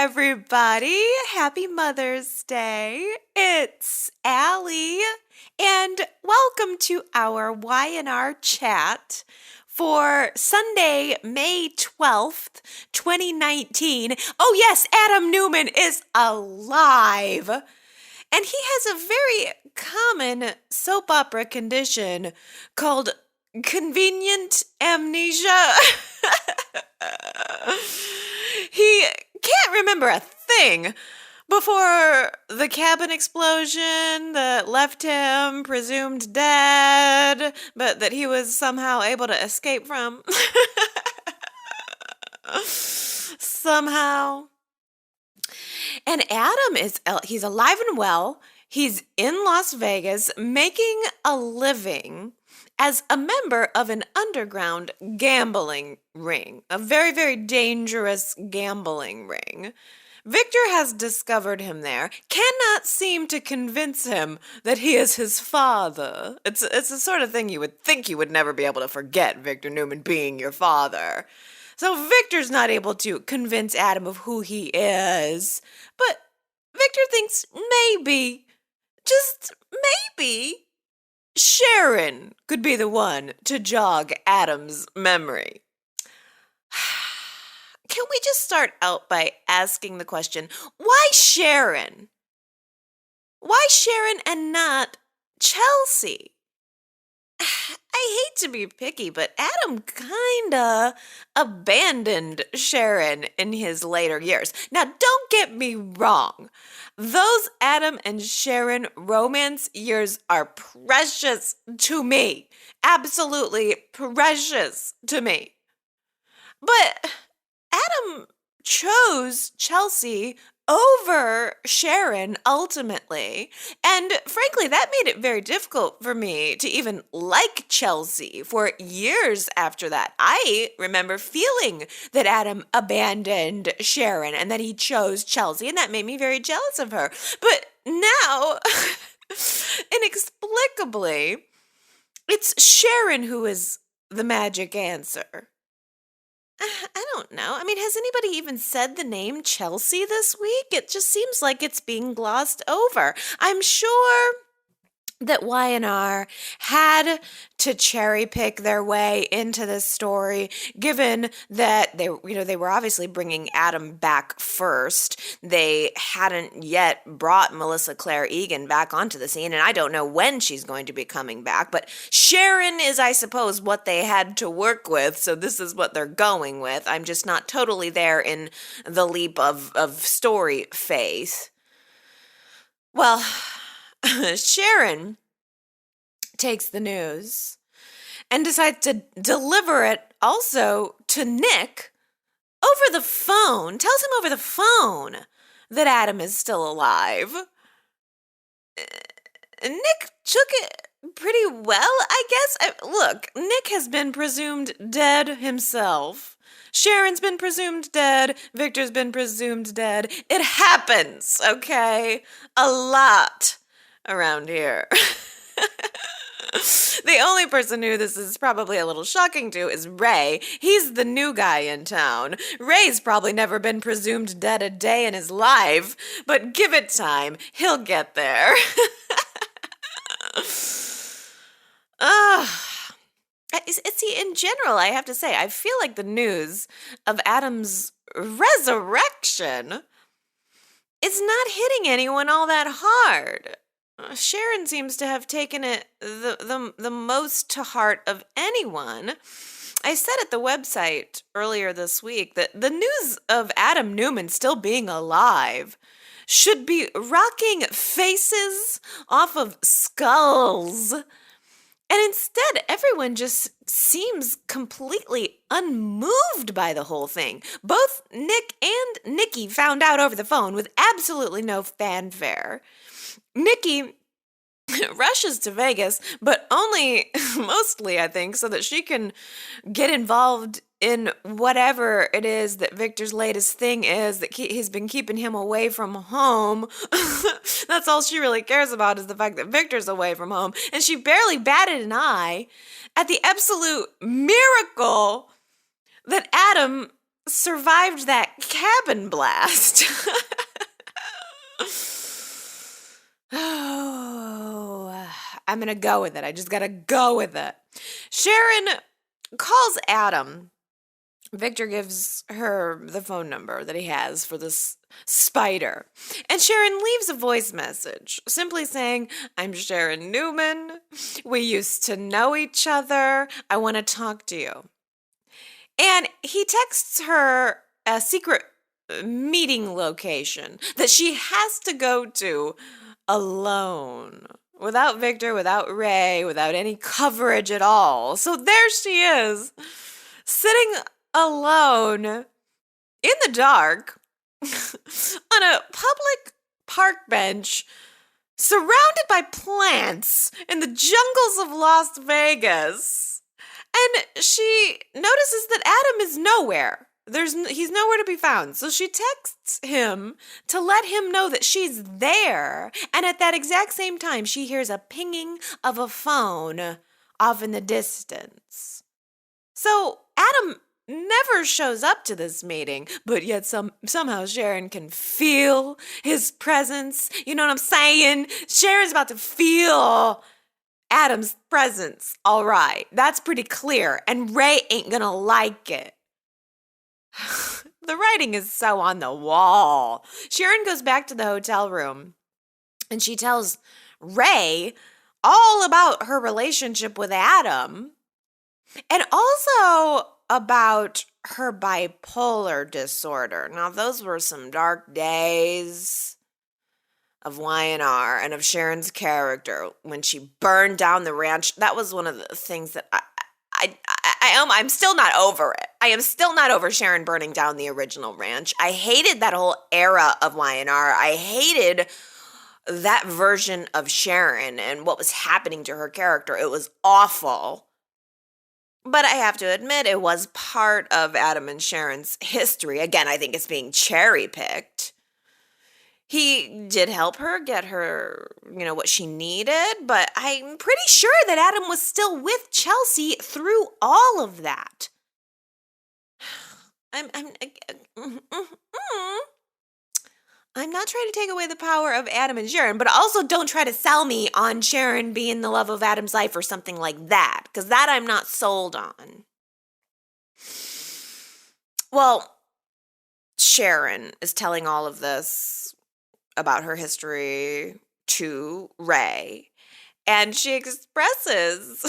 everybody. Happy Mother's Day. It's Allie, and welcome to our Y&R Chat for Sunday, May 12th, 2019. Oh yes, Adam Newman is alive. And he has a very common soap opera condition called convenient amnesia. He can't remember a thing before the cabin explosion that left him presumed dead, but that he was somehow able to escape from. Somehow. And Adam he's alive and well. He's in Las Vegas making a living as a member of an underground gambling ring, a very, very dangerous gambling ring. Victor has discovered him there, cannot seem to convince him that he is his father. It's the sort of thing you would think you would never be able to forget, Victor Newman being your father. So Victor's not able to convince Adam of who he is, but Victor thinks maybe, just maybe, Sharon could be the one to jog Adam's memory. Can we just start out by asking the question, why Sharon? Why Sharon and not Chelsea? I hate to be picky, but Adam kinda abandoned Sharon in his later years. Now, don't get me wrong. Those Adam and Sharon romance years are precious to me. Absolutely precious to me. But Adam chose Chelsea over Sharon ultimately, and frankly that made it very difficult for me to even like Chelsea for years after that. I remember feeling that Adam abandoned Sharon and that he chose Chelsea, and that made me very jealous of her. But now, inexplicably, it's Sharon who is the magic answer. I don't know. I mean, has anybody even said the name Chelsea this week? It just seems like it's being glossed over. I'm sure that Y&R had to cherry pick their way into this story, given that they were obviously bringing Adam back first. They hadn't yet brought Melissa Claire Egan back onto the scene, and I don't know when she's going to be coming back, but Sharon is, I suppose, what they had to work with, so this is what they're going with. I'm just not totally there in the leap of story faith. Well, Sharon takes the news and decides to deliver it also to Nick over the phone. Tells him over the phone that Adam is still alive. Nick took it pretty well, I guess. Look, Nick has been presumed dead himself. Sharon's been presumed dead. Victor's been presumed dead. It happens, okay? A lot around here. The only person who this is probably a little shocking to is Ray. He's the new guy in town. Ray's probably never been presumed dead a day in his life, but give it time. He'll get there. See, in general, I have to say, I feel like the news of Adam's resurrection is not hitting anyone all that hard. Sharon seems to have taken it the most to heart of anyone. I said at the website earlier this week that the news of Adam Newman still being alive should be rocking faces off of skulls. And instead, everyone just seems completely unmoved by the whole thing. Both Nick and Nikki found out over the phone with absolutely no fanfare. Nikki rushes to Vegas, but only mostly, I think, so that she can get involved in whatever it is that Victor's latest thing is that he's been keeping him away from home. That's all she really cares about, is the fact that Victor's away from home. And she barely batted an eye at the absolute miracle that Adam survived that cabin blast. Oh, I'm going to go with it. I just got to go with it. Sharon calls Adam. Victor gives her the phone number that he has for this spider. And Sharon leaves a voice message, simply saying, I'm Sharon Newman. We used to know each other. I want to talk to you. And he texts her a secret meeting location that she has to go to alone. Without Victor, without Ray, without any coverage at all. So there she is, sitting alone in the dark on a public park bench surrounded by plants in the jungles of Las Vegas. And she notices that Adam is nowhere. He's nowhere to be found. So she texts him to let him know that she's there. And at that exact same time, she hears a pinging of a phone off in the distance. So Adam never shows up to this meeting, but yet somehow Sharon can feel his presence. You know what I'm saying? Sharon's about to feel Adam's presence. All right, that's pretty clear. And Ray ain't gonna like it. The writing is so on the wall. Sharon goes back to the hotel room and she tells Ray all about her relationship with Adam and also about her bipolar disorder. Now, those were some dark days of Y&R and of Sharon's character when she burned down the ranch. That was one of the things that I'm still not over it. I am still not over Sharon burning down the original ranch. I hated that whole era of Y&R. I hated that version of Sharon and what was happening to her character. It was awful. But I have to admit, it was part of Adam and Sharon's history. Again, I think it's being cherry-picked. He did help her get her, what she needed, but I'm pretty sure that Adam was still with Chelsea through all of that. I'm not trying to take away the power of Adam and Sharon, but also don't try to sell me on Sharon being the love of Adam's life or something like that, because that I'm not sold on. Well, Sharon is telling all of this about her history to Ray, and she expresses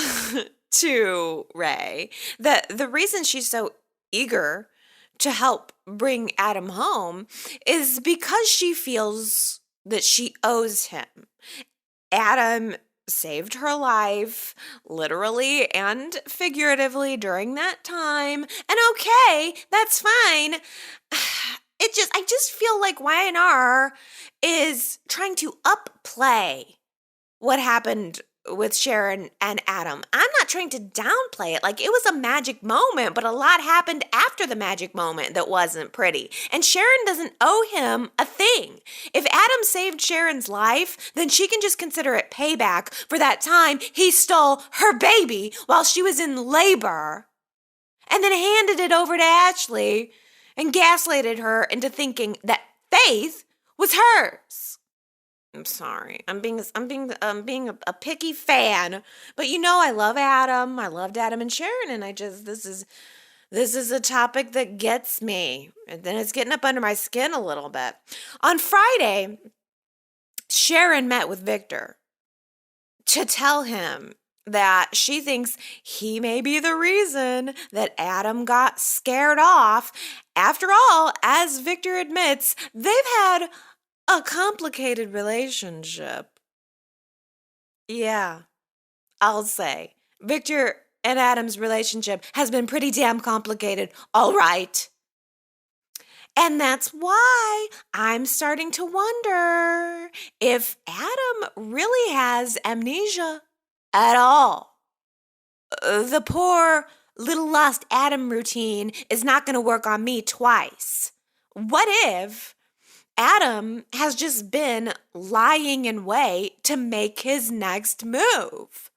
to Ray that the reason she's so eager to help bring Adam home is because she feels that she owes him. Adam saved her life, literally and figuratively, during that time. And okay, that's fine. I just feel like Y&R is trying to upplay what happened with Sharon and Adam. I'm not trying to downplay it. Like, it was a magic moment, but a lot happened after the magic moment that wasn't pretty. And Sharon doesn't owe him a thing. If Adam saved Sharon's life, then she can just consider it payback for that time he stole her baby while she was in labor and then handed it over to Ashley and gaslighted her into thinking that Faith was hers. I'm sorry. I'm being a picky fan, but I love Adam. I loved Adam and Sharon, and this is a topic that gets me, and then it's getting up under my skin a little bit. On Friday, Sharon met with Victor to tell him that she thinks he may be the reason that Adam got scared off. After all, as Victor admits, they've had a complicated relationship. Yeah, I'll say. Victor and Adam's relationship has been pretty damn complicated, all right. And that's why I'm starting to wonder if Adam really has amnesia at all. The poor little lost Adam routine is not going to work on me twice. What if Adam has just been lying in wait to make his next move?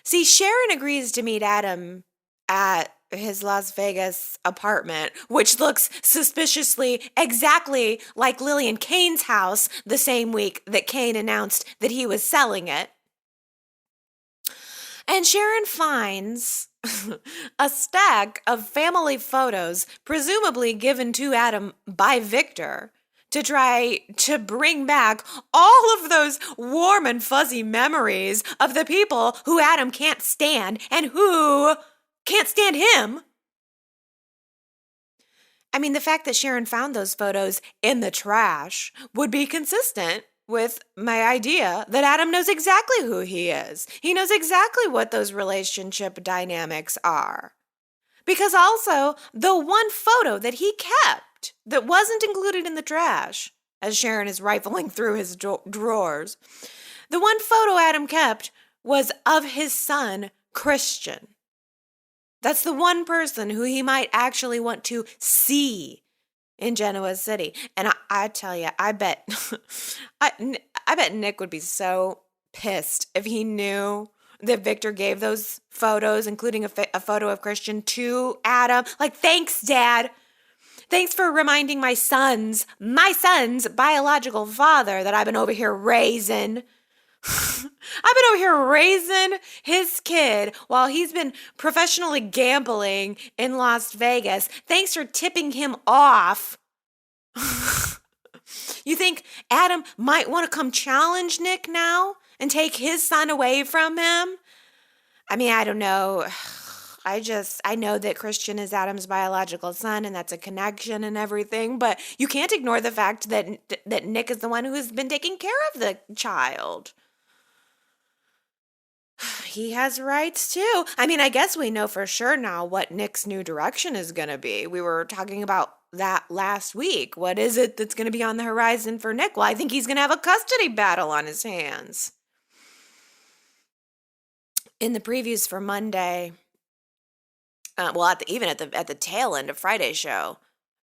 See, Sharon agrees to meet Adam at his Las Vegas apartment, which looks suspiciously exactly like Lillian Kane's house the same week that Kane announced that he was selling it. And Sharon finds a stack of family photos, presumably given to Adam by Victor, to try to bring back all of those warm and fuzzy memories of the people who Adam can't stand and who can't stand him. I mean, the fact that Sharon found those photos in the trash would be consistent with my idea that Adam knows exactly who he is. He knows exactly what those relationship dynamics are. Because also, the one photo that he kept that wasn't included in the trash, as Sharon is rifling through his drawers, the one photo Adam kept was of his son, Christian. That's the one person who he might actually want to see in Genoa City. And I tell you, I bet Nick would be so pissed if he knew that Victor gave those photos, including a photo of Christian, to Adam. Like, thanks, Dad. Thanks for reminding my son's biological father that I've been over here raising. I've been over here raising his kid while he's been professionally gambling in Las Vegas. Thanks for tipping him off. You think Adam might want to come challenge Nick now and take his son away from him? I mean, I don't know. I know that Christian is Adam's biological son and that's a connection and everything, but you can't ignore the fact that Nick is the one who has been taking care of the child. He has rights too. I mean, I guess we know for sure now what Nick's new direction is going to be. We were talking about that last week. What is it that's going to be on the horizon for Nick? Well, I think he's going to have a custody battle on his hands. In the previews for Monday, even at the tail end of Friday's show,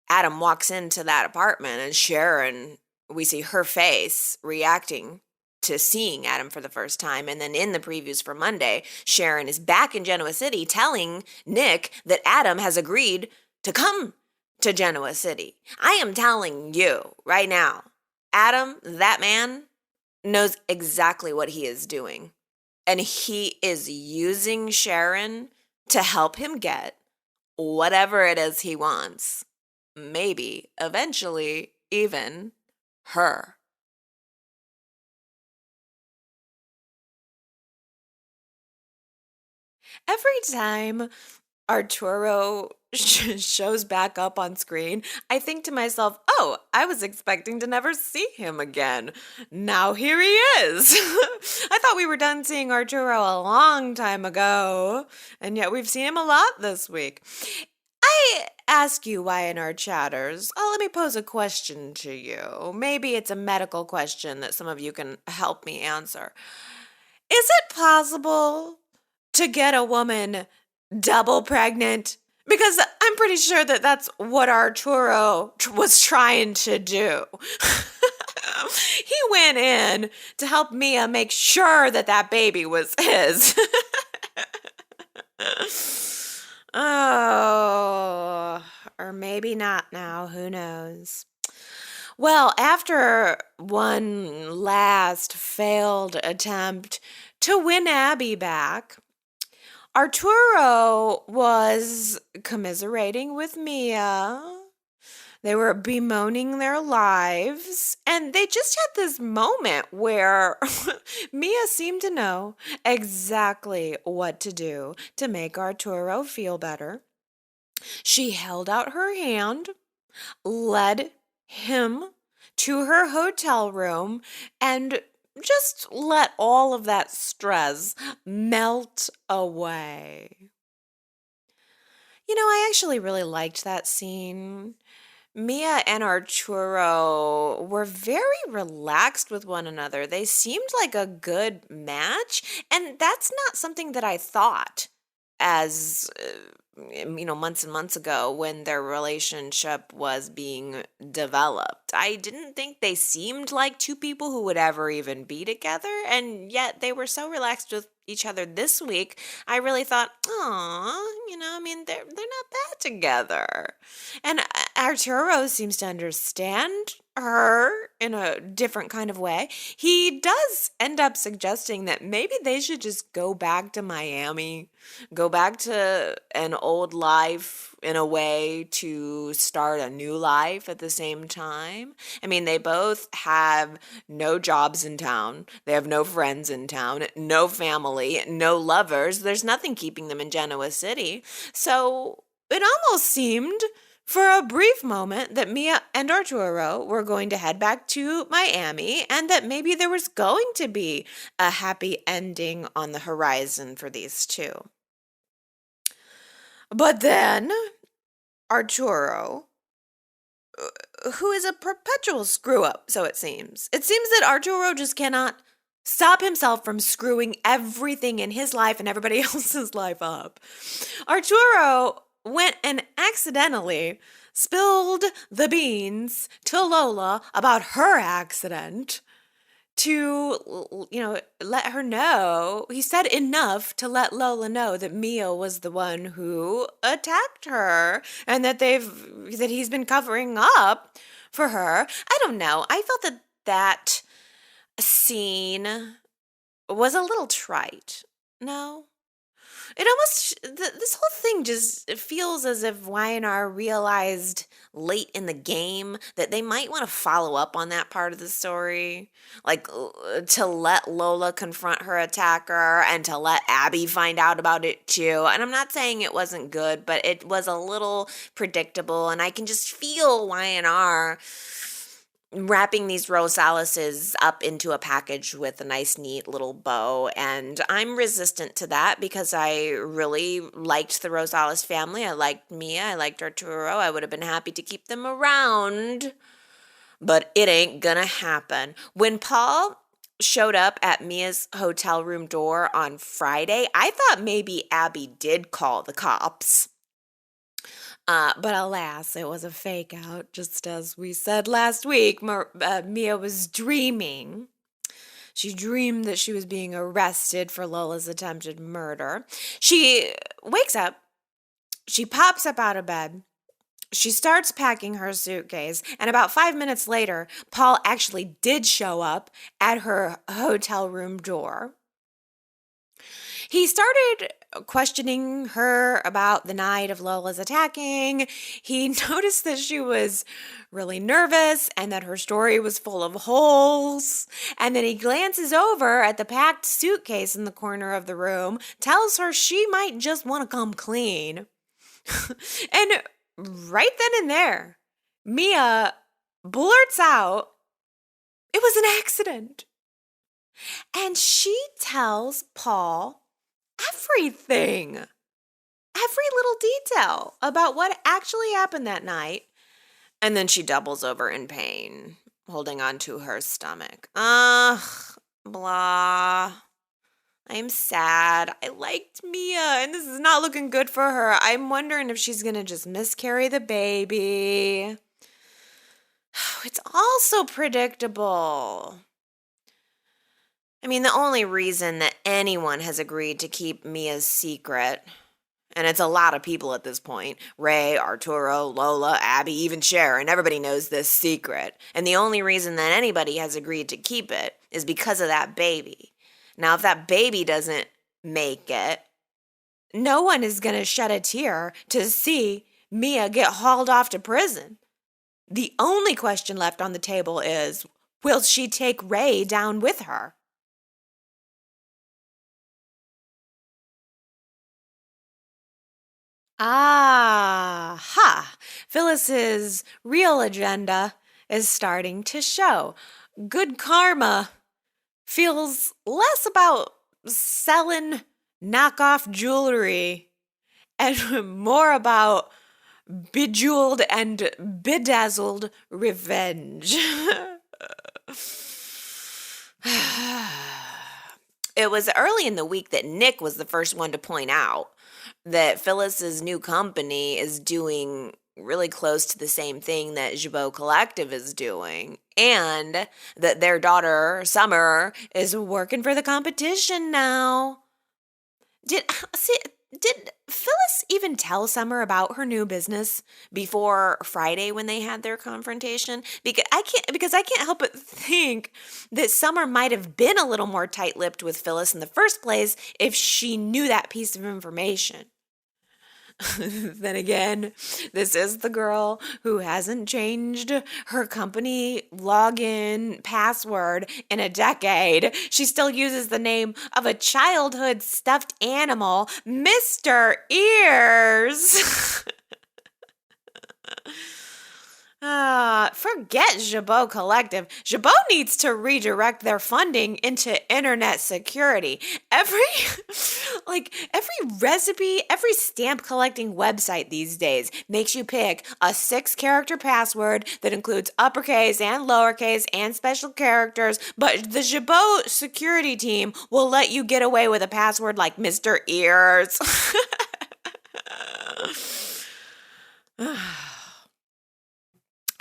Adam walks into that apartment and Sharon, we see her face reacting to seeing Adam for the first time. And then in the previews for Monday, Sharon is back in Genoa City telling Nick that Adam has agreed to come to Genoa City. I am telling you right now, Adam, that man, knows exactly what he is doing. And he is using Sharon to help him get whatever it is he wants. Maybe, eventually, even her. Every time Arturo shows back up on screen, I think to myself, oh, I was expecting to never see him again. Now here he is. I thought we were done seeing Arturo a long time ago, and yet we've seen him a lot this week. I ask you, Y&R Chatters, let me pose a question to you. Maybe it's a medical question that some of you can help me answer. Is it possible to get a woman double pregnant? Because I'm pretty sure that that's what Arturo was trying to do. He went in to help Mia make sure that baby was his. Oh, or maybe not now, who knows? Well, after one last failed attempt to win Abby back, Arturo was commiserating with Mia. They were bemoaning their lives, and they just had this moment where Mia seemed to know exactly what to do to make Arturo feel better. She held out her hand, led him to her hotel room, and just let all of that stress melt away. You know, I actually really liked that scene. Mia and Arturo were very relaxed with one another. They seemed like a good match, and that's not something that I thought as months and months ago when their relationship was being developed. I didn't think they seemed like two people who would ever even be together, and yet they were so relaxed with each other this week, I really thought, oh, I mean, they're not bad together. And Arturo seems to understand her in a different kind of way. He does end up suggesting that maybe they should just go back to Miami, go back to an old life in a way to start a new life at the same time. I mean, they both have no jobs in town. They have no friends in town, no family, no lovers. There's nothing keeping them in Genoa City. So it almost seemed for a brief moment that Mia and Arturo were going to head back to Miami and that maybe there was going to be a happy ending on the horizon for these two. But then Arturo, who is a perpetual screw-up, so it seems that Arturo just cannot stop himself from screwing everything in his life and everybody else's life up. Arturo went and accidentally spilled the beans to Lola about her accident to, let her know. He said enough to let Lola know that Mia was the one who attacked her and that he's been covering up for her. I don't know. I felt that scene was a little trite. No? It almost, this whole thing just feels as if Y&R realized late in the game that they might want to follow up on that part of the story. Like, to let Lola confront her attacker and to let Abby find out about it too. And I'm not saying it wasn't good, but it was a little predictable. And I can just feel Y&R wrapping these Rosaleses up into a package with a nice, neat little bow. And I'm resistant to that because I really liked the Rosales family. I liked Mia. I liked Arturo. I would have been happy to keep them around. But it ain't gonna happen. When Paul showed up at Mia's hotel room door on Friday, I thought maybe Abby did call the cops. But alas, it was a fake out, just as we said last week. Mia was dreaming. She dreamed that she was being arrested for Lola's attempted murder. She wakes up. She pops up out of bed. She starts packing her suitcase. And about 5 minutes later, Paul actually did show up at her hotel room door. He started questioning her about the night of Lola's attacking. He noticed that she was really nervous and that her story was full of holes. And then he glances over at the packed suitcase in the corner of the room, tells her she might just want to come clean. And right then and there, Mia blurts out, "It was an accident." And she tells Paul everything, every little detail about what actually happened that night. And then she doubles over in pain, holding on to her stomach. Ugh, blah. I'm sad. I liked Mia, and this is not looking good for her. I'm wondering if she's going to just miscarry the baby. It's all so predictable. I mean, the only reason that anyone has agreed to keep Mia's secret, and it's a lot of people at this point, Ray, Arturo, Lola, Abby, even Sharon, everybody knows this secret. And the only reason that anybody has agreed to keep it is because of that baby. Now, if that baby doesn't make it, no one is going to shed a tear to see Mia get hauled off to prison. The only question left on the table is, will she take Ray down with her? Ah-ha! Phyllis's real agenda is starting to show. Good karma feels less about selling knockoff jewelry and more about bejeweled and bedazzled revenge. It was early in the week that Nick was the first one to point out that Phyllis's new company is doing really close to the same thing that Jabot Collective is doing, and that their daughter, Summer, is working for the competition now. Did see? Did Phyllis even tell Summer about her new business before Friday when they had their confrontation? Because I can't help but think that Summer might have been a little more tight-lipped with Phyllis in the first place if she knew that piece of information. Then again, this is the girl who hasn't changed her company login password in a decade. She still uses the name of a childhood stuffed animal, Mr. Ears. Forget Jabot Collective. Jabot needs to redirect their funding into internet security. Every recipe, every stamp collecting website these days makes you pick a 6-character password that includes uppercase and lowercase and special characters, but the Jabot security team will let you get away with a password like Mr. Ears.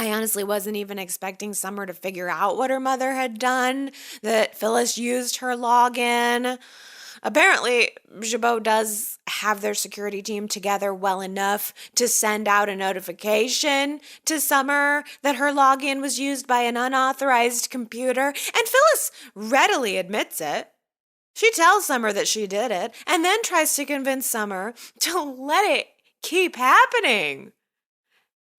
I honestly wasn't even expecting Summer to figure out what her mother had done, that Phyllis used her login. Apparently, Jabot does have their security team together well enough to send out a notification to Summer that her login was used by an unauthorized computer, and Phyllis readily admits it. She tells Summer that she did it, and then tries to convince Summer to let it keep happening.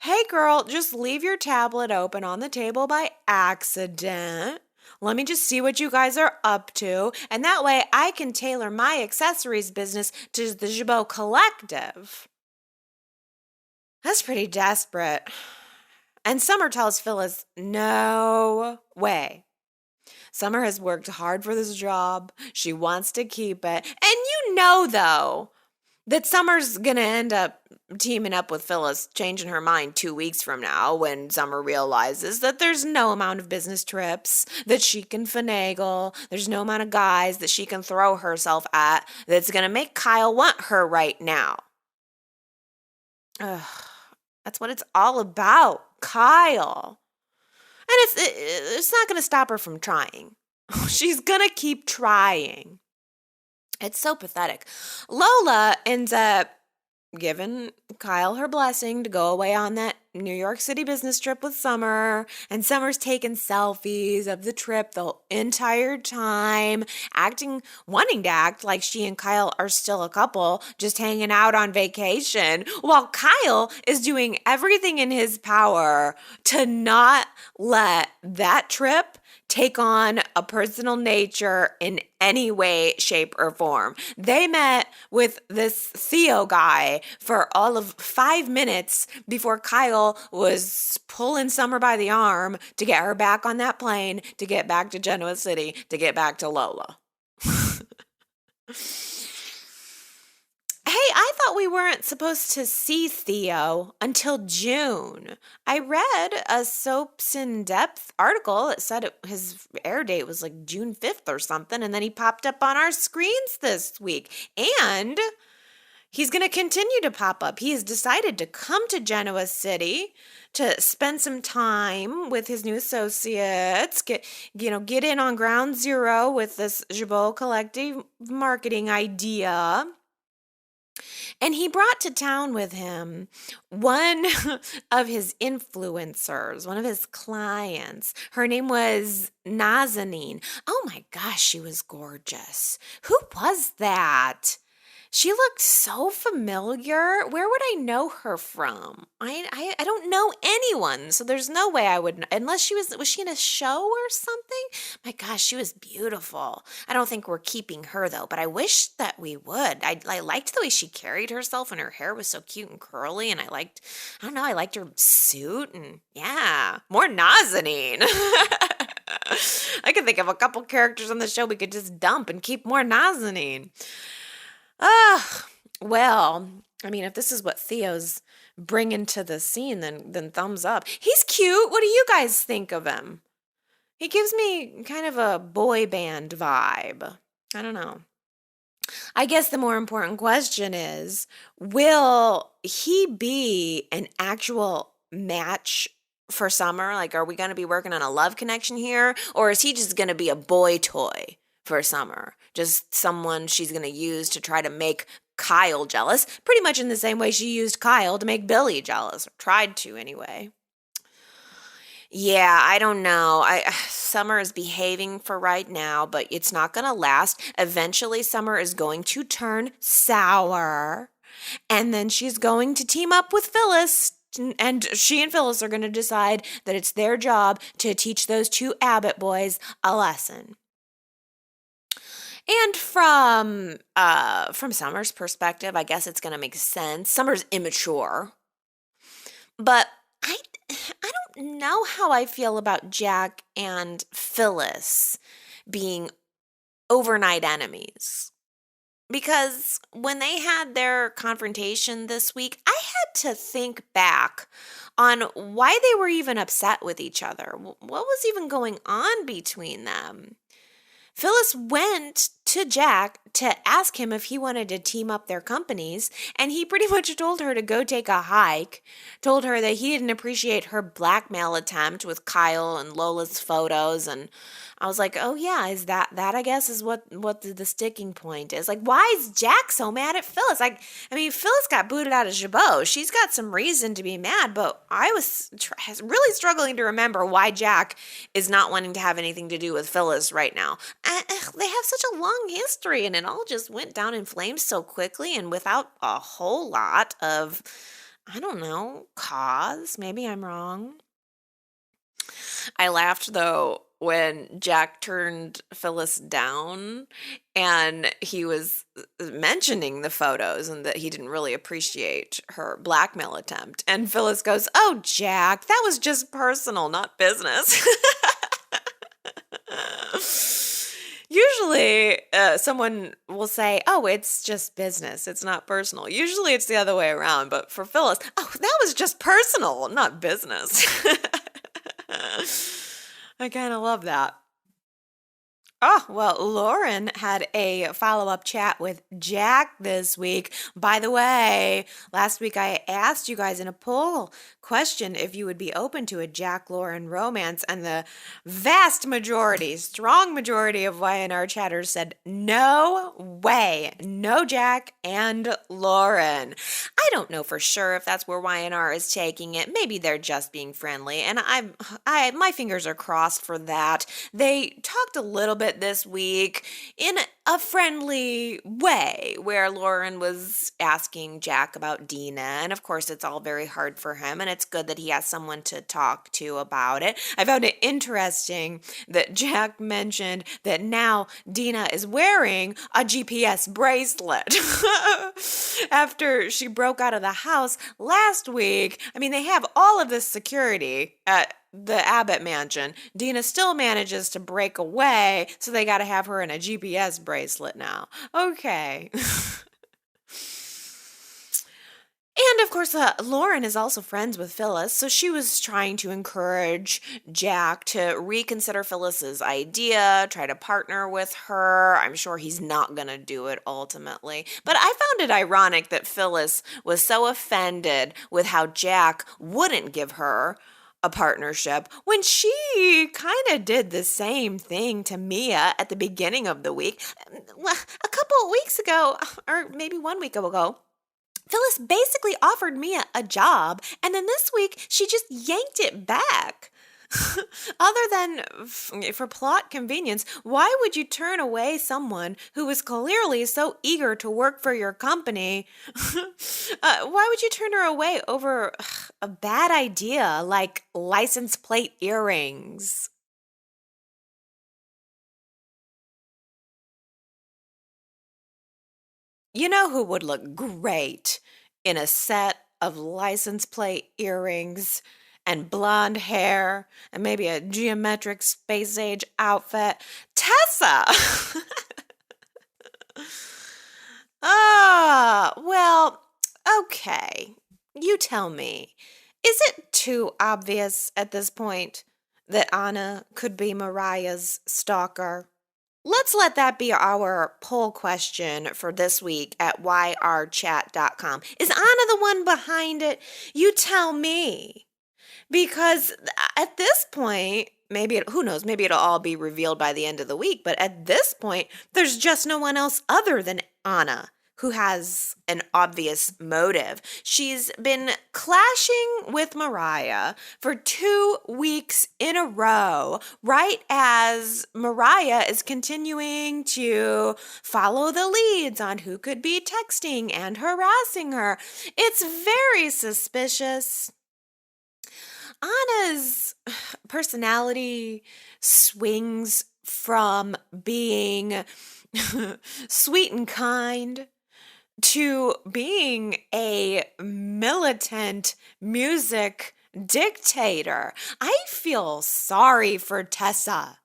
Hey girl, just leave your tablet open on the table by accident. Let me just see what you guys are up to, and that way I can tailor my accessories business to the Jabot Collective. That's pretty desperate. And Summer tells Phyllis, no way. Summer has worked hard for this job. She wants to keep it. And though, that Summer's going to end up teaming up with Phyllis, changing her mind 2 weeks from now when Summer realizes that there's no amount of business trips that she can finagle. There's no amount of guys that she can throw herself at that's going to make Kyle want her right now. Ugh, that's what it's all about, Kyle. And it's not going to stop her from trying. She's going to keep trying. It's so pathetic. Lola ends up giving Kyle her blessing to go away on that New York City business trip with Summer, and Summer's taking selfies of the trip the entire time, wanting to act like she and Kyle are still a couple, just hanging out on vacation, while Kyle is doing everything in his power to not let that trip take on a personal nature in any way, shape, or form. They met with this Theo guy for all of 5 minutes before Kyle was pulling Summer by the arm to get her back on that plane, to get back to Genoa City, to get back to Lola. Hey, I thought we weren't supposed to see Theo until June. I read a Soaps in Depth article that said his air date was like June 5th or something, and then he popped up on our screens this week. And he's going to continue to pop up. He has decided to come to Genoa City to spend some time with his new associates, get in on ground zero with this Jabot Collective marketing idea. And he brought to town with him one of his influencers, one of his clients. Her name was Nazanin. Oh my gosh, she was gorgeous. Who was that? She looked so familiar. Where would I know her from? I don't know anyone, so there's no way I would, unless was she in a show or something? My gosh, she was beautiful. I don't think we're keeping her though, but I wish that we would. I liked the way she carried herself, and her hair was so cute and curly, and I liked her suit, and yeah, more Nazanin. I could think of a couple characters on the show we could just dump and keep more Nazanin. Well, I mean, if this is what Theo's bringing to the scene, then thumbs up. He's cute. What do you guys think of him? He gives me kind of a boy band vibe. I don't know. I guess the more important question is, will he be an actual match for Summer? Like, are we going to be working on a love connection here? Or is he just going to be a boy toy for Summer. Just someone she's going to use to try to make Kyle jealous, pretty much in the same way she used Kyle to make Billy jealous, or tried to anyway. Yeah, I don't know. Summer is behaving for right now, but it's not going to last. Eventually, Summer is going to turn sour, and then she's going to team up with Phyllis. And she and Phyllis are going to decide that it's their job to teach those two Abbott boys a lesson. And from Summer's perspective, I guess it's going to make sense. Summer's immature, but I don't know how I feel about Jack and Phyllis being overnight enemies. Because when they had their confrontation this week, I had to think back on why they were even upset with each other. What was even going on between them? Phyllis went to Jack to ask him if he wanted to team up their companies, and he pretty much told her to go take a hike, told her that he didn't appreciate her blackmail attempt with Kyle and Lola's photos, and I was like, oh yeah, is that I guess is what the sticking point is. Like, why is Jack so mad at Phyllis? Like, I mean, Phyllis got booted out of Chabot. She's got some reason to be mad, but I was really struggling to remember why Jack is not wanting to have anything to do with Phyllis right now. They have such a long history, and it all just went down in flames so quickly and without a whole lot of, I don't know, cause. Maybe I'm wrong. I laughed, though, when Jack turned Phyllis down and he was mentioning the photos and that he didn't really appreciate her blackmail attempt. And Phyllis goes, "Oh, Jack, that was just personal, not business." Usually, someone will say, "Oh, it's just business. It's not personal." Usually it's the other way around. But for Phyllis, "Oh, that was just personal, not business." I kind of love that. Oh, well, Lauren had a follow-up chat with Jack this week. By the way, last week I asked you guys in a poll question if you would be open to a Jack-Lauren romance, and the vast majority, strong majority of Y&R chatters said, no way, no Jack and Lauren. I don't know for sure if that's where Y&R is taking it. Maybe they're just being friendly, and my fingers are crossed for that. They talked a little bit this week in a friendly way where Lauren was asking Jack about Dina, and of course it's all very hard for him, and it's good that he has someone to talk to about it. I found it interesting that Jack mentioned that now Dina is wearing a GPS bracelet after she broke out of the house last week. I mean, they have all of this security at the Abbott mansion. Dina still manages to break away, so they got to have her in a GPS bracelet now. Okay. And of course, Lauren is also friends with Phyllis, so she was trying to encourage Jack to reconsider Phyllis's idea, try to partner with her. I'm sure he's not going to do it ultimately. But I found it ironic that Phyllis was so offended with how Jack wouldn't give her a partnership when she kind of did the same thing to Mia at the beginning of the week. A couple of weeks ago, or maybe 1 week ago, Phyllis basically offered Mia a job, and then this week she just yanked it back. Other than for plot convenience, why would you turn away someone who is clearly so eager to work for your company? Why would you turn her away over a bad idea like license plate earrings? You know who would look great in a set of license plate earrings and blonde hair and maybe a geometric space age outfit? Tessa! Well, okay. You tell me. Is it too obvious at this point that Anna could be Mariah's stalker? Let's let that be our poll question for this week at yrchat.com. Is Anna the one behind it? You tell me. Because at this point, who knows, maybe it'll all be revealed by the end of the week. But at this point, there's just no one else other than Anna who has an obvious motive. She's been clashing with Mariah for 2 weeks in a row, right as Mariah is continuing to follow the leads on who could be texting and harassing her. It's very suspicious. Anna's personality swings from being sweet and kind to being a militant music dictator. I feel sorry for Tessa.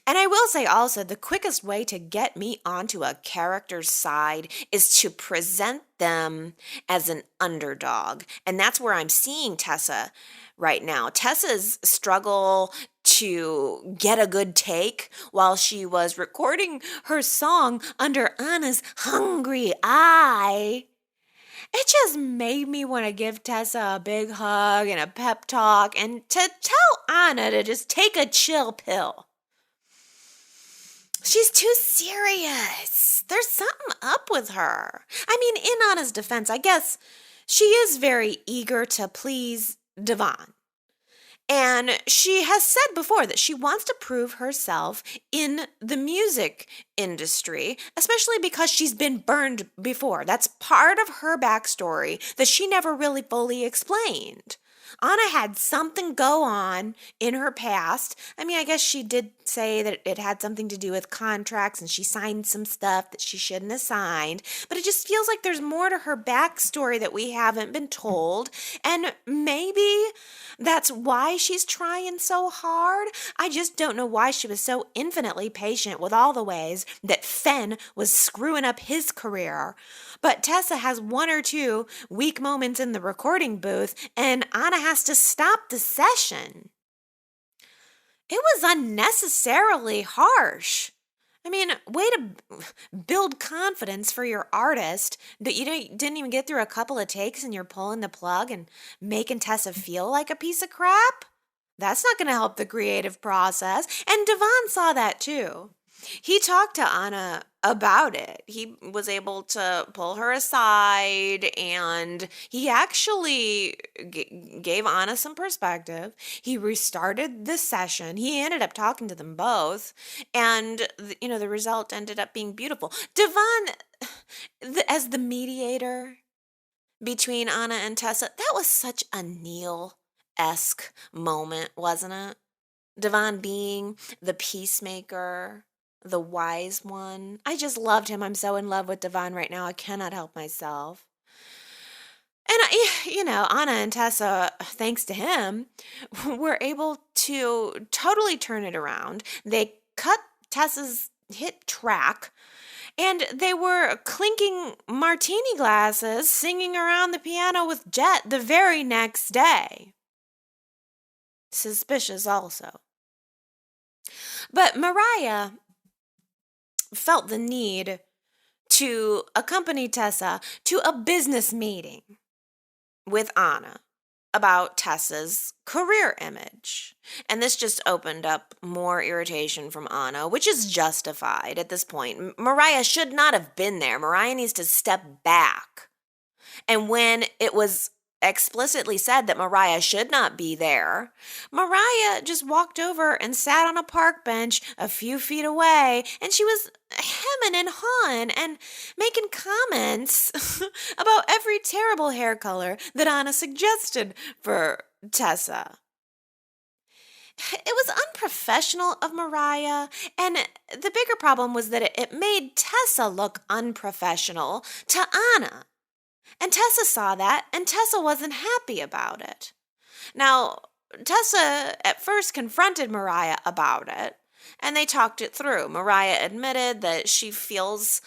And I will say also, the quickest way to get me onto a character's side is to present them as an underdog. And that's where I'm seeing Tessa right now. Tessa's struggle to get a good take while she was recording her song under Anna's hungry eye. It just made me want to give Tessa a big hug and a pep talk and to tell Anna to just take a chill pill. She's too serious. There's something up with her. I mean, in Anna's defense, I guess she is very eager to please Devon. And she has said before that she wants to prove herself in the music industry, especially because she's been burned before. That's part of her backstory that she never really fully explained. Anna had something go on in her past. I mean, I guess she did say that it had something to do with contracts and she signed some stuff that she shouldn't have signed. But it just feels like there's more to her backstory that we haven't been told. And maybe that's why she's trying so hard. I just don't know why she was so infinitely patient with all the ways that Fenn was screwing up his career. But Tessa has 1 or 2 weak moments in the recording booth, and Anna has to stop the session. It was unnecessarily harsh. I mean, way to build confidence for your artist that you didn't even get through a couple of takes and you're pulling the plug and making Tessa feel like a piece of crap. That's not going to help the creative process. And Devon saw that too. He talked to Anna about it. He was able to pull her aside and he actually gave Anna some perspective. He restarted the session. He ended up talking to them both and the result ended up being beautiful. Devon, as the mediator between Anna and Tessa, that was such a Neil-esque moment, wasn't it? Devon being the peacemaker, the wise one. I just loved him. I'm so in love with Devon right now. I cannot help myself. And, Anna and Tessa, thanks to him, were able to totally turn it around. They cut Tessa's hit track, and they were clinking martini glasses, singing around the piano with Jet the very next day. Suspicious also. But Mariah felt the need to accompany Tessa to a business meeting with Anna about Tessa's career image. And this just opened up more irritation from Anna, which is justified at this point. Mariah should not have been there. Mariah needs to step back. And when it was explicitly said that Mariah should not be there, Mariah just walked over and sat on a park bench a few feet away, and she was hemming and hawing and making comments about every terrible hair color that Anna suggested for Tessa. It was unprofessional of Mariah, and the bigger problem was that it made Tessa look unprofessional to Anna. And Tessa saw that, and Tessa wasn't happy about it. Now, Tessa at first confronted Mariah about it, and they talked it through. Mariah admitted that she feels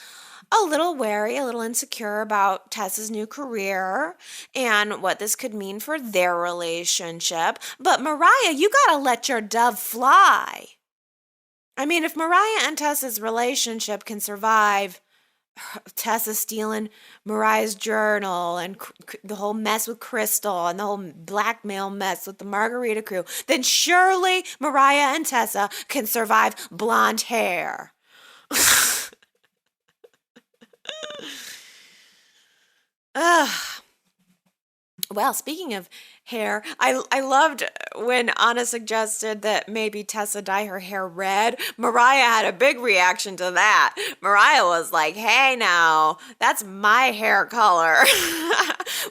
a little wary, a little insecure about Tessa's new career and what this could mean for their relationship. But Mariah, you gotta let your dove fly. I mean, if Mariah and Tessa's relationship can survive Tessa stealing Mariah's journal and the whole mess with Crystal and the whole blackmail mess with the Margarita crew, then surely Mariah and Tessa can survive blonde hair. Ugh. Well, speaking of hair, I loved when Anna suggested that maybe Tessa dye her hair red. Mariah had a big reaction to that. Mariah was like, hey now, that's my hair color.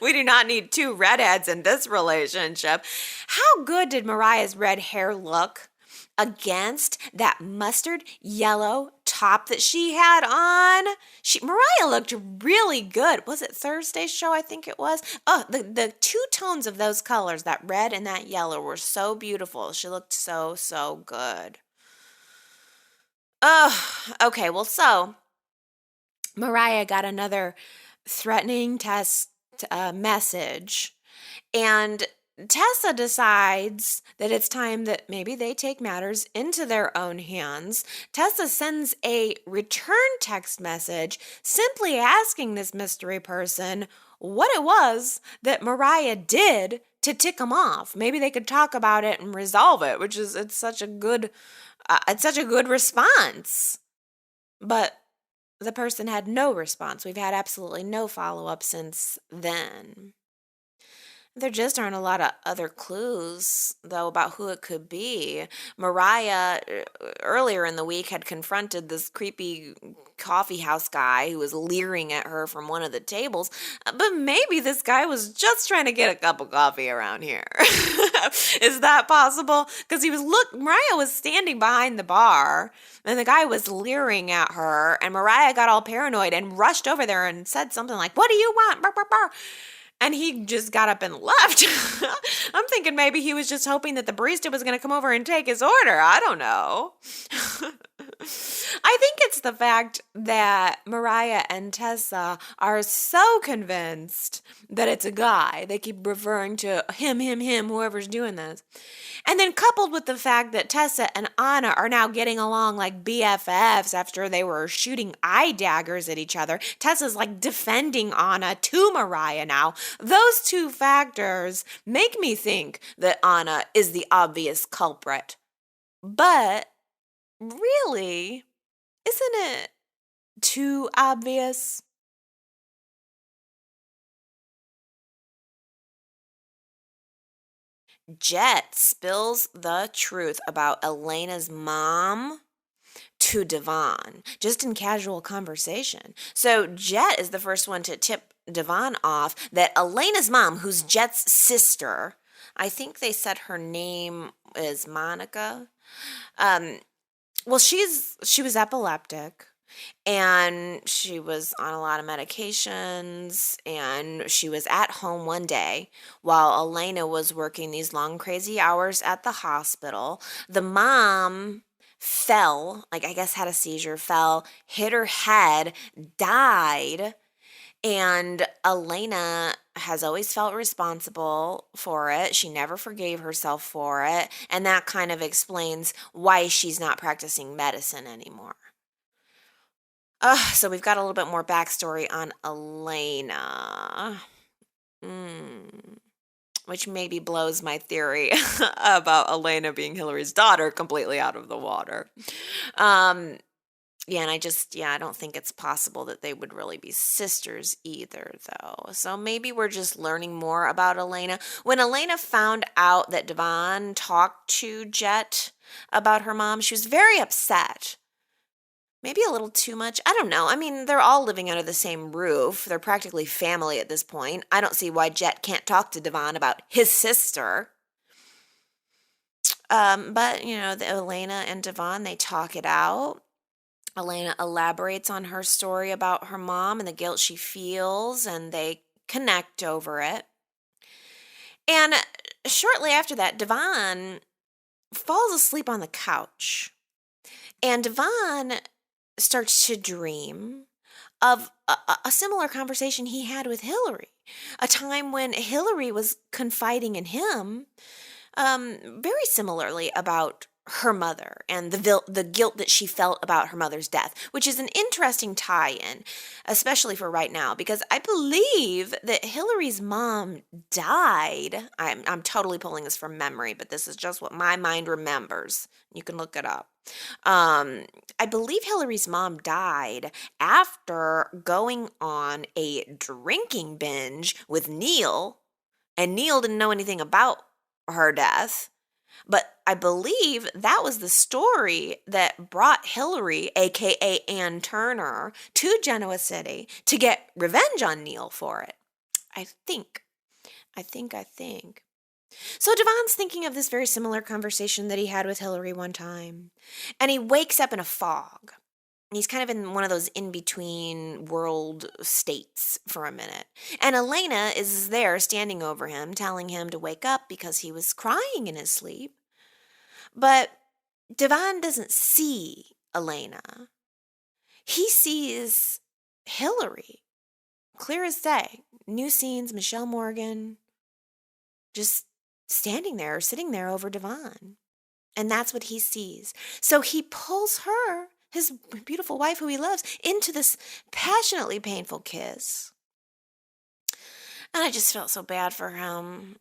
We do not need two redheads in this relationship. How good did Mariah's red hair look against that mustard yellow top that she had on? Mariah looked really good. Was it Thursday's show? I think it was. Oh, the two tones of those colors, that red and that yellow, were so beautiful. She looked so good. Oh, okay. Well, so Mariah got another threatening test message, and Tessa decides that it's time that maybe they take matters into their own hands. Tessa sends a return text message simply asking this mystery person what it was that Mariah did to tick him off. Maybe they could talk about it and resolve it, which is it's such a good response. But the person had no response. We've had absolutely no follow-up since then. There just aren't a lot of other clues, though, about who it could be. Mariah, earlier in the week, had confronted this creepy coffee house guy who was leering at her from one of the tables. But maybe this guy was just trying to get a cup of coffee around here. Is that possible? Because Mariah was standing behind the bar, and the guy was leering at her, and Mariah got all paranoid and rushed over there and said something like, "What do you want?" Burr, burr, burr. And he just got up and left. I'm thinking maybe he was just hoping that the barista was going to come over and take his order. I don't know. I think it's the fact that Mariah and Tessa are so convinced that it's a guy. They keep referring to him, whoever's doing this. And then coupled with the fact that Tessa and Anna are now getting along like BFFs after they were shooting eye daggers at each other. Tessa's like defending Anna to Mariah now. Those two factors make me think that Anna is the obvious culprit. But really, isn't it too obvious? Jet spills the truth about Elena's mom to Devon, just in casual conversation. So Jet is the first one to tip Devon off that Elena's mom, who's Jet's sister, I think they said her name is Monica. Well, she was epileptic, and she was on a lot of medications, and she was at home one day while Elena was working these long, crazy hours at the hospital. The mom fell, like I guess had a seizure, fell, hit her head, died. And Elena has always felt responsible for it. She never forgave herself for it. And that kind of explains why she's not practicing medicine anymore. So we've got a little bit more backstory on Elena. Which maybe blows my theory about Elena being Hillary's daughter completely out of the water. Yeah, and I don't think it's possible that they would really be sisters either, though. So maybe we're just learning more about Elena. When Elena found out that Devon talked to Jet about her mom, she was very upset. Maybe a little too much. I don't know. I mean, they're all living under the same roof. They're practically family at this point. I don't see why Jet can't talk to Devon about his sister. But, Elena and Devon, they talk it out. Elena elaborates on her story about her mom and the guilt she feels, and they connect over it. And shortly after that, Devon falls asleep on the couch. And Devon starts to dream of a similar conversation he had with Hillary, a time when Hillary was confiding in him very similarly about her mother and the guilt that she felt about her mother's death, which is an interesting tie-in, especially for right now, because I believe that Hillary's mom died. I'm totally pulling this from memory, but this is just what my mind remembers. You can look it up. I believe Hillary's mom died after going on a drinking binge with Neil, and Neil didn't know anything about her death. But I believe that was the story that brought Hillary, aka Ann Turner, to Genoa City to get revenge on Neil for it. I think. So Devon's thinking of this very similar conversation that he had with Hillary one time. And he wakes up in a fog. He's kind of in one of those in-between world states for a minute. And Elena is there standing over him, telling him to wake up because he was crying in his sleep. But Devon doesn't see Elena. He sees Hillary, clear as day. New scenes, Michelle Morgan, just standing there or sitting there over Devon. And that's what he sees. So he pulls her, his beautiful wife who he loves, into this passionately painful kiss. And I just felt so bad for him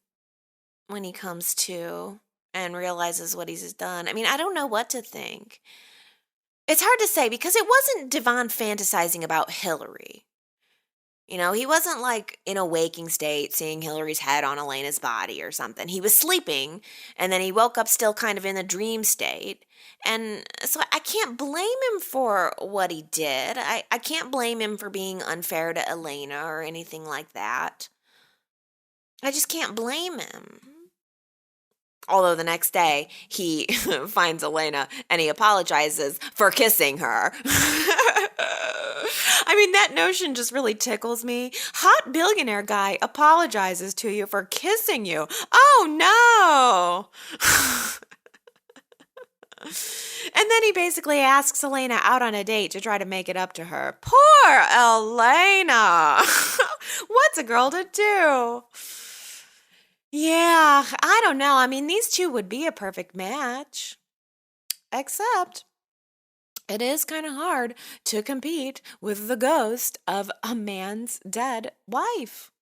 when he comes to and realizes what he's done. I mean, I don't know what to think. It's hard to say because it wasn't Devon fantasizing about Hillary. You know, he wasn't like in a waking state seeing Hillary's head on Elena's body or something. He was sleeping, and then he woke up still kind of in the dream state. And so I can't blame him for what he did. I can't blame him for being unfair to Elena or anything like that. I just can't blame him. Although the next day, he finds Elena and he apologizes for kissing her. I mean, that notion just really tickles me. Hot billionaire guy apologizes to you for kissing you. Oh, no. And then he basically asks Elena out on a date to try to make it up to her. Poor Elena. What's a girl to do? Yeah, I don't know. I mean, these two would be a perfect match. Except it is kind of hard to compete with the ghost of a man's dead wife.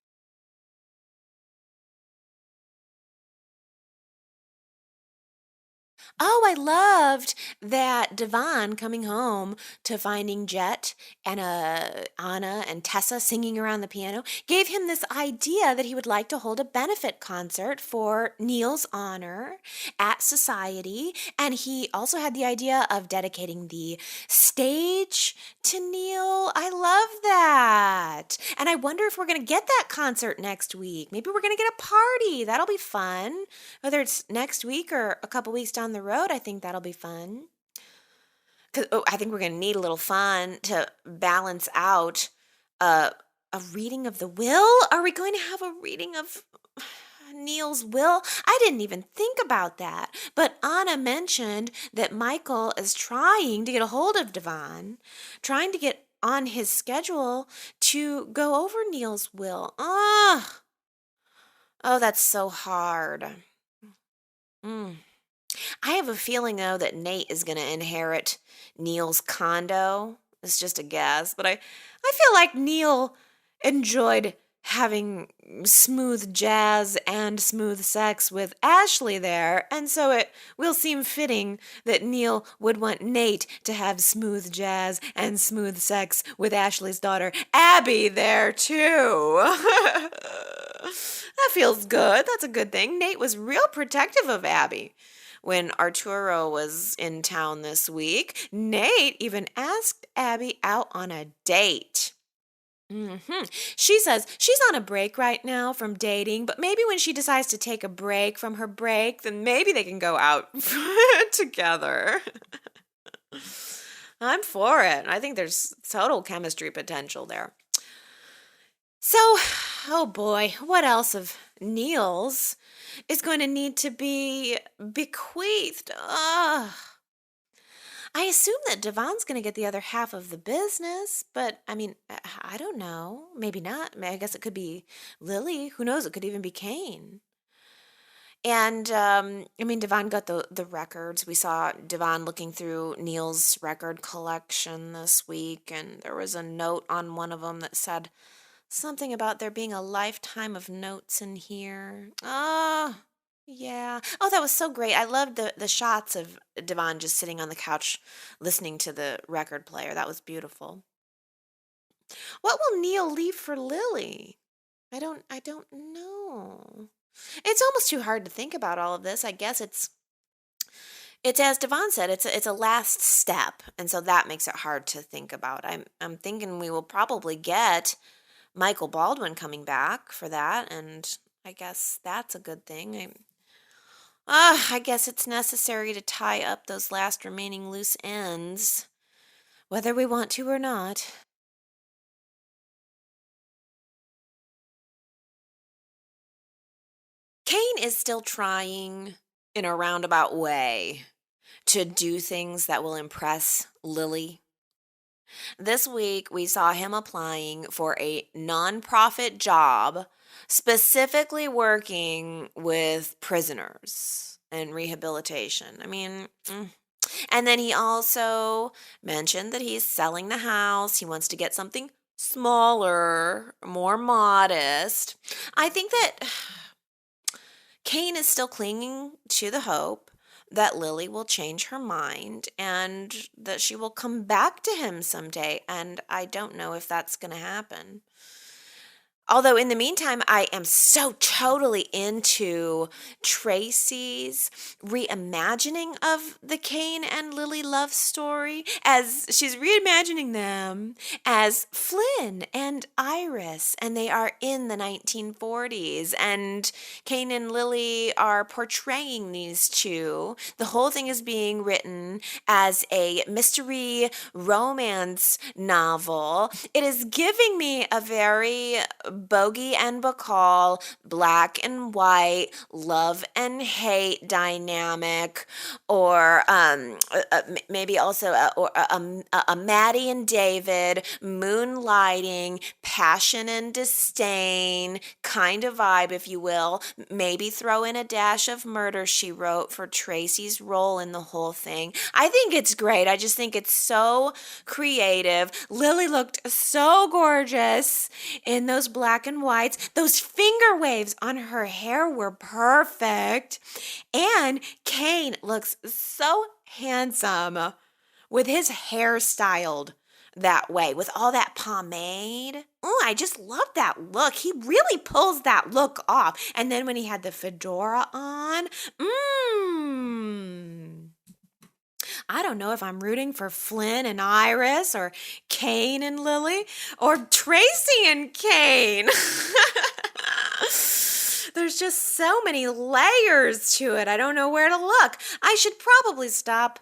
Oh, I loved that Devon coming home to finding Jet and Anna and Tessa singing around the piano gave him this idea that he would like to hold a benefit concert for Neil's honor at Society. And he also had the idea of dedicating the stage to Neil. I love that. And I wonder if we're going to get that concert next week. Maybe we're going to get a party. That'll be fun. Whether it's next week or a couple weeks down the road, I think that'll be fun. I think we're going to need a little fun to balance out a reading of the will. Are we going to have a reading of Neil's will? I didn't even think about that. But Anna mentioned that Michael is trying to get a hold of Devon, trying to get on his schedule to go over Neil's will. Oh, that's so hard. I have a feeling, though, that Nate is going to inherit Neil's condo. It's just a guess. But I feel like Neil enjoyed having smooth jazz and smooth sex with Ashley there. And so it will seem fitting that Neil would want Nate to have smooth jazz and smooth sex with Ashley's daughter, Abby, there, too. That feels good. That's a good thing. Nate was real protective of Abby. When Arturo was in town this week, Nate even asked Abby out on a date. She says she's on a break right now from dating, but maybe when she decides to take a break from her break, then maybe they can go out together. I'm for it. I think there's total chemistry potential there. So, oh boy, what else of Neil's is going to need to be bequeathed? Ugh. I assume that Devon's going to get the other half of the business, but I mean, I don't know. Maybe not. I guess it could be Lily. Who knows? It could even be Kane. And I mean, Devon got the records. We saw Devon looking through Neil's record collection this week, and there was a note on one of them that said something about there being a lifetime of notes in here. Oh, yeah. Oh, that was so great. I loved the shots of Devon just sitting on the couch listening to the record player. That was beautiful. What will Neil leave for Lily? I don't know. It's almost too hard to think about all of this. I guess it's as Devon said, it's a last step, and so that makes it hard to think about. I'm thinking we will probably get Michael Baldwin coming back for that, and I guess that's a good thing. I guess it's necessary to tie up those last remaining loose ends, whether we want to or not. Kane is still trying in a roundabout way to do things that will impress Lily. This week, we saw him applying for a nonprofit job, specifically working with prisoners and rehabilitation. I mean, and then he also mentioned that he's selling the house. He wants to get something smaller, more modest. I think that Kane is still clinging to the hope that Lily will change her mind and that she will come back to him someday. And I don't know if that's going to happen. Although in the meantime, I am so totally into Traci's reimagining of the Kane and Lily love story, as she's reimagining them as Flynn and Iris, and they are in the 1940s, and Kane and Lily are portraying these two. The whole thing is being written as a mystery romance novel. It is giving me a very Bogey and Bacall, black and white, love and hate dynamic, or maybe also a Maddie and David, moonlighting, passion and disdain kind of vibe, if you will. Maybe throw in a dash of Murder, She Wrote for Traci's role in the whole thing. I think it's great. I just think it's so creative. Lily looked so gorgeous in those black and whites. Those finger waves on her hair were perfect. And Kane looks so handsome with his hair styled that way, with all that pomade. Oh, I just love that look. He really pulls that look off. And then when he had the fedora on, I don't know if I'm rooting for Flynn and Iris or Kane and Lily or Traci and Kane. There's just so many layers to it. I don't know where to look. I should probably stop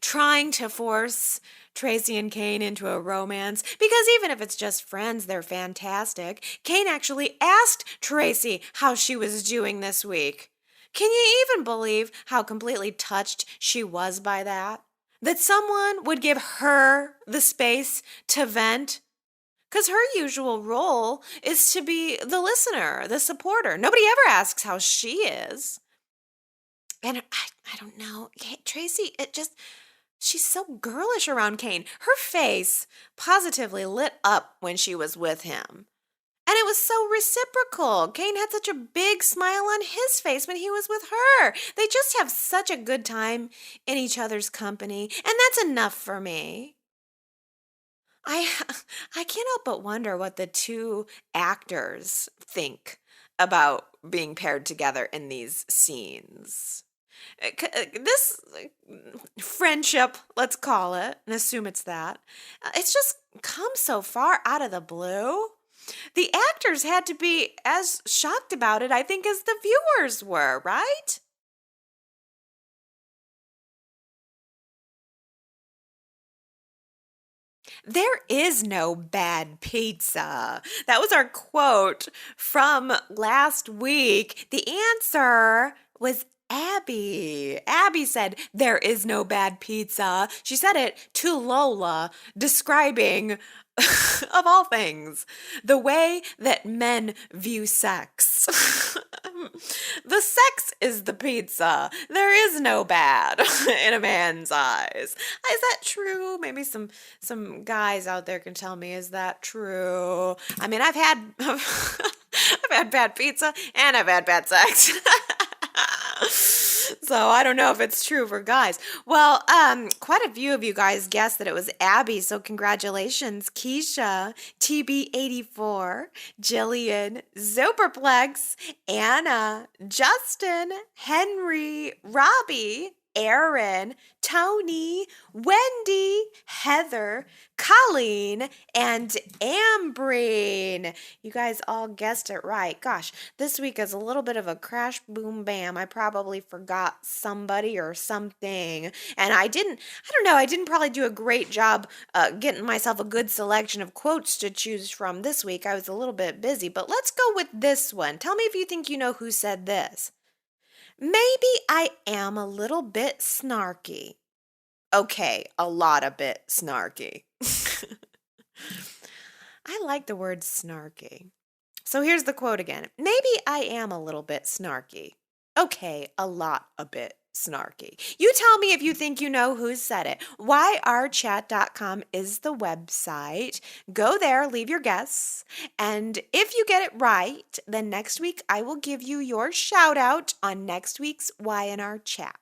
trying to force Traci and Kane into a romance, because even if it's just friends, they're fantastic. Kane actually asked Traci how she was doing this week. Can you even believe how completely touched she was by that? That someone would give her the space to vent? Because her usual role is to be the listener, the supporter. Nobody ever asks how she is. And I don't know. Traci, she's so girlish around Kane. Her face positively lit up when she was with him. And it was so reciprocal. Kane had such a big smile on his face when he was with her. They just have such a good time in each other's company, and that's enough for me. I I can't help but wonder what the two actors think about being paired together in these scenes. This friendship, let's call it, and assume it's that, it's just come so far out of the blue. The actors had to be as shocked about it, I think, as the viewers were, right? There is no bad pizza. That was our quote from last week. The answer was Abby. Abby said, "There is no bad pizza." She said it to Lola, describing of all things, the way that men view sex. The sex is the pizza. There is no bad in a man's eyes. Is that true? Maybe some guys out there can tell me, is that true? I mean, I've had I've had bad pizza and I've had bad sex. So I don't know if it's true for guys. Well, quite a few of you guys guessed that it was Abby, so congratulations. Keisha, TB84, Jillian, Zoperplex, Anna, Justin, Henry, Robbie, Aaron, Tony, Wendy, Heather, Colleen, and Ambreen. You guys all guessed it right. Gosh, this week is a little bit of a crash, boom, bam. I probably forgot somebody or something. And I don't know, I didn't probably do a great job getting myself a good selection of quotes to choose from this week. I was a little bit busy, but let's go with this one. Tell me if you think you know who said this. Maybe I am a little bit snarky. Okay, a lot a bit snarky. I like the word snarky. So here's the quote again. Maybe I am a little bit snarky. Okay, a lot a bit snarky. You tell me if you think you know who said it. YRChat.com is the website. Go there, leave your guess. And if you get it right, then next week I will give you your shout out on next week's Y&R Chat.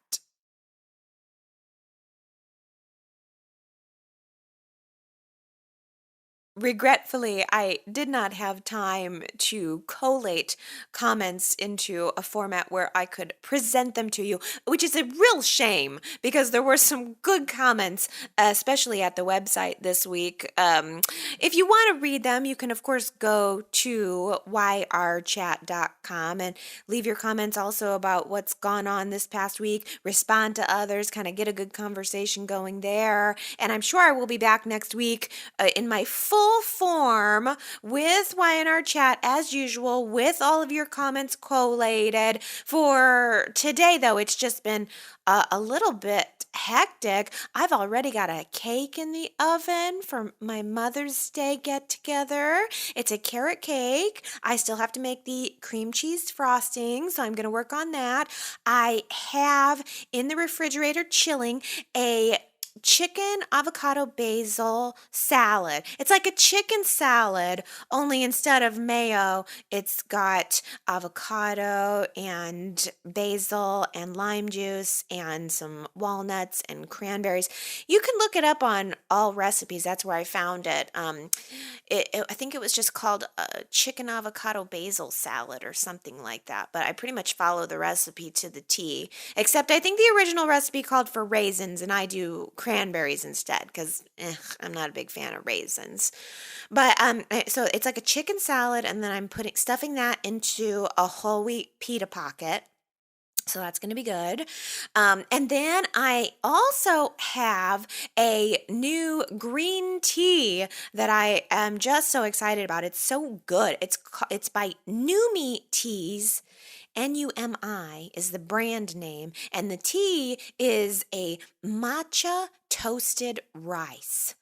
Regretfully, I did not have time to collate comments into a format where I could present them to you, which is a real shame because there were some good comments, especially at the website this week. If you want to read them, you can, of course, go to yrchat.com and leave your comments also about what's gone on this past week, respond to others, kind of get a good conversation going there. And I'm sure I will be back next week in my full form with Y&R Chat as usual with all of your comments collated. For today, though, it's just been a little bit hectic. I've already got a cake in the oven for my Mother's Day get-together. It's a carrot cake. I still have to make the cream cheese frosting, so I'm going to work on that. I have in the refrigerator chilling a chicken avocado basil salad. It's like a chicken salad, only instead of mayo, it's got avocado and basil and lime juice and some walnuts and cranberries. You can look it up on all recipes. That's where I found it. I think it was just called a chicken avocado basil salad or something like that. But I pretty much follow the recipe to the T, except I think the original recipe called for raisins, and I do cranberries instead because I'm not a big fan of raisins. But so it's like a chicken salad, and then I'm stuffing that into a whole wheat pita pocket. So that's going to be good. And then I also have a new green tea that I am just so excited about. It's so good. It's by Numi Teas. NUMI is the brand name, and the tea is a matcha toasted rice.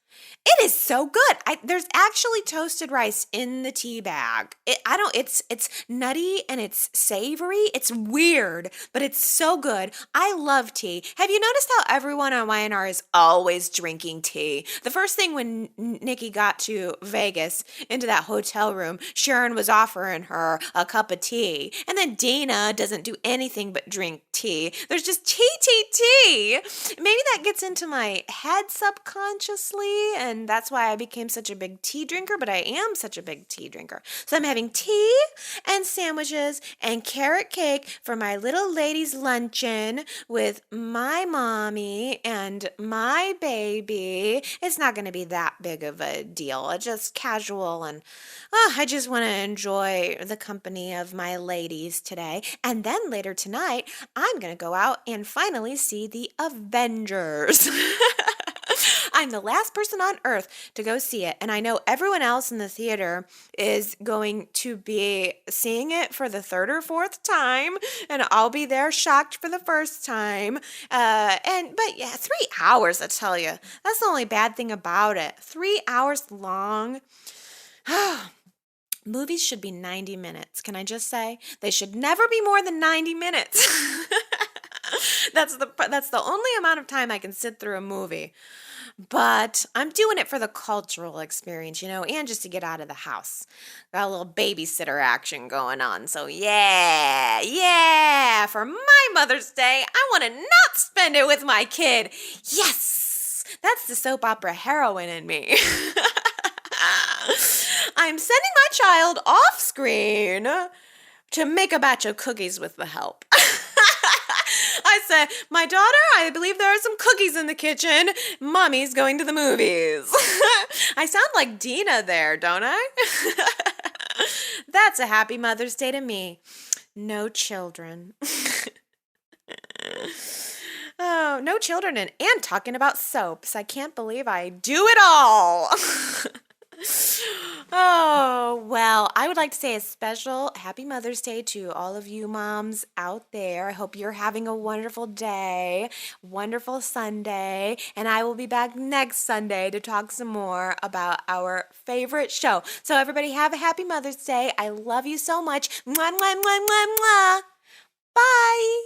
It is so good. There's actually toasted rice in the tea bag. It's nutty and it's savory. It's weird, but it's so good. I love tea. Have you noticed how everyone on Y&R is always drinking tea? The first thing when Nikki got to Vegas into that hotel room, Sharon was offering her a cup of tea. And then Dina doesn't do anything but drink tea. There's just tea, tea, tea. Maybe that gets into my head subconsciously, and that's why I became such a big tea drinker, but I am such a big tea drinker. So I'm having tea and sandwiches and carrot cake for my little lady's luncheon with my mommy and my baby. It's not going to be that big of a deal. It's just casual, and I just want to enjoy the company of my ladies today. And then later tonight, I'm going to go out and finally see the Avengers. I'm the last person on earth to go see it. And I know everyone else in the theater is going to be seeing it for the third or fourth time. And I'll be there shocked for the first time. But yeah, 3 hours, I tell you. That's the only bad thing about it. 3 hours long. Movies should be 90 minutes. Can I just say? They should never be more than 90 minutes. That's the only amount of time I can sit through a movie. But I'm doing it for the cultural experience, and just to get out of the house. Got a little babysitter action going on. So yeah, for my Mother's Day, I want to not spend it with my kid. Yes, that's the soap opera heroine in me. I'm sending my child off screen to make a batch of cookies with the help. I said, my daughter, I believe there are some cookies in the kitchen. Mommy's going to the movies. I sound like Dina there, don't I? That's a happy Mother's Day to me. No children. Oh, no children and talking about soaps. I can't believe I do it all. Oh, well, I would like to say a special happy Mother's Day to all of you moms out there. I hope you're having a wonderful day, wonderful Sunday, and I will be back next Sunday to talk some more about our favorite show. So everybody have a happy Mother's Day. I love you so much. Mwah, mwah, mwah, mwah, mwah. Bye.